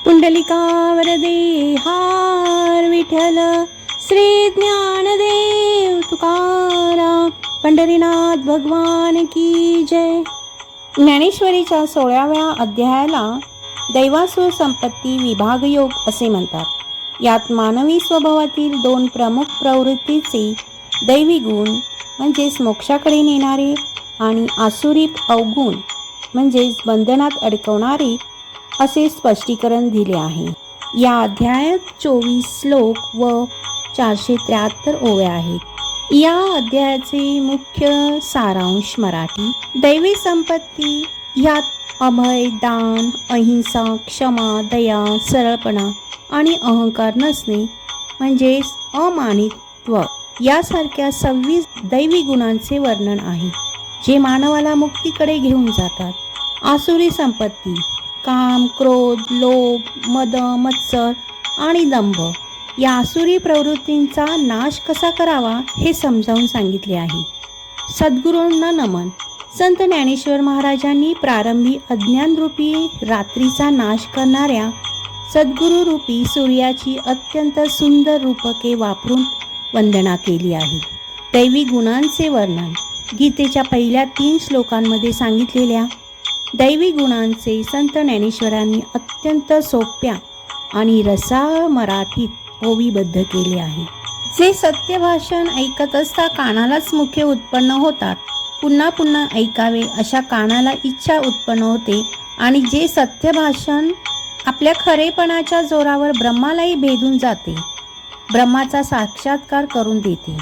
पुंडलिका वरदे हार विठ्ठल श्री ज्ञानदेव तुकाराम पंढरीनाथ भगवान की जय। ज्ञानेश्वरीच्या 16व्या अध्यायाला दैवासुर संपत्ती विभागयोग असे म्हणतात। यात मानवी स्वभावातील दोन प्रमुख प्रवृत्तीचे दैवी गुण म्हणजेच मोक्षाकडे नेणारे आणि आसुरी अवगुण म्हणजेच बंधनात अडकवणारे असे स्पष्टीकरण दिले आहे। या अध्यायात 24 श्लोक व 473 ओव्या आहेत। या अध्यायाचे मुख्य सारांश मराठी। दैवी संपत्ती यात अभय, दान, अहिंसा, क्षमा, दया, सरळपणा आणि अहंकार नसणे म्हणजेच अमानित्व यासारख्या 26 दैवी गुणांचे वर्णन आहे, जे मानवाला मुक्तीकडे घेऊन जातात। आसुरी संपत्ती काम, क्रोध, लोभ, मद, मत्सर आणि दंभ या आसुरी प्रवृत्तींचा नाश कसा करावा हे समजावून सांगितले आहे। सद्गुरूंना नमन। संत ज्ञानेश्वर महाराजांनी प्रारंभी अज्ञानरूपी रात्रीचा नाश करणाऱ्या सद्गुरू रूपी सूर्याची अत्यंत सुंदर रूपके वापरून वंदना केली आहे। दैवी गुणांचे वर्णन गीतेच्या पहिल्या 3 श्लोकांमध्ये सांगितलेल्या दैवी गुणांचे संत ज्ञानेश्वरांनी अत्यंत सोप्या आणि रसाळ मराठीत ओवीबद्ध केले आहे। जे सत्य भाषण ऐकत असता कानालाच मुखे उत्पन्न होतात, पुन्हा पुन्हा ऐकावे अशा कानाला इच्छा उत्पन्न होते आणि जे सत्य भाषण आपल्या खरेपणाच्या जोरावर ब्रह्मालाही भेदून जाते, ब्रह्माचा साक्षात्कार करून देते।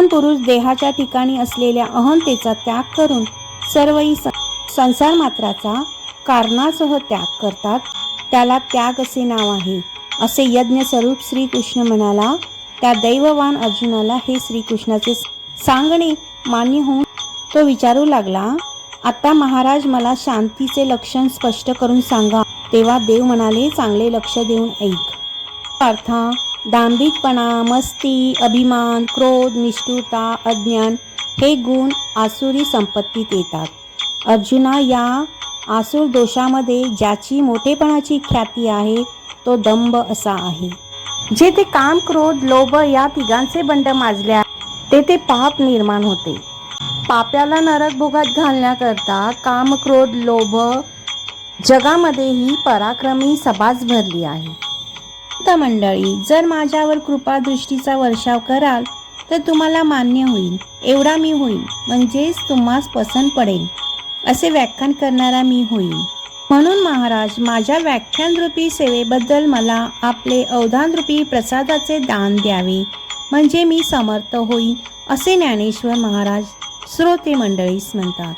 पुरुष देहाच्या ठिकाणी असलेल्या अहंतेचा त्याग करून सर्वही संसार मात्राचा कारणासह त्याग करतात, त्याला त्याग असे नाव आहे, असे यज्ञ स्वरूप श्रीकृष्ण म्हणाला। त्या दैववान अर्जुनाला हे श्रीकृष्णाचे सांगणे मान्य होऊन तो विचारू लागला, आता महाराज मला शांतीचे लक्षण स्पष्ट करून सांगा। तेव्हा देव म्हणाले, चांगले लक्ष देऊन ऐक। अर्थात दांभिकपणा, मस्ती, अभिमान, क्रोध, निष्ठुरता, अज्ञान हे गुण आसुरी संपत्तीत येतात। अर्जुना, या आसुर दोषामध्ये ज्याची मोठेपणाची ख्याती आहे तो दंभ असा आहे। जेथे काम, क्रोध, लोभ या तिघांचे बंड माजले तेथे पाप निर्माण होते। पाप्याला नरक भोगात घालण्याकरता काम, क्रोध, लोभ जगामध्येही पराक्रमी सभाच भरली आहे। मंडळी, जर माझ्यावर कृपादृष्टीचा वर्षाव कराल तर तुम्हाला मान्य होईल, एवढा मी होईल, म्हणजेच तुम्हास पसंत पडेल असे व्याख्यान करणारा मी होईल। म्हणून महाराज, माझ्या व्याख्यानरूपी सेवेबद्दल मला आपले अवधानरूपी प्रसादाचे दान द्यावे, म्हणजे मी समर्थ होईल, असे ज्ञानेश्वर महाराज श्रोते मंडळीस म्हणतात।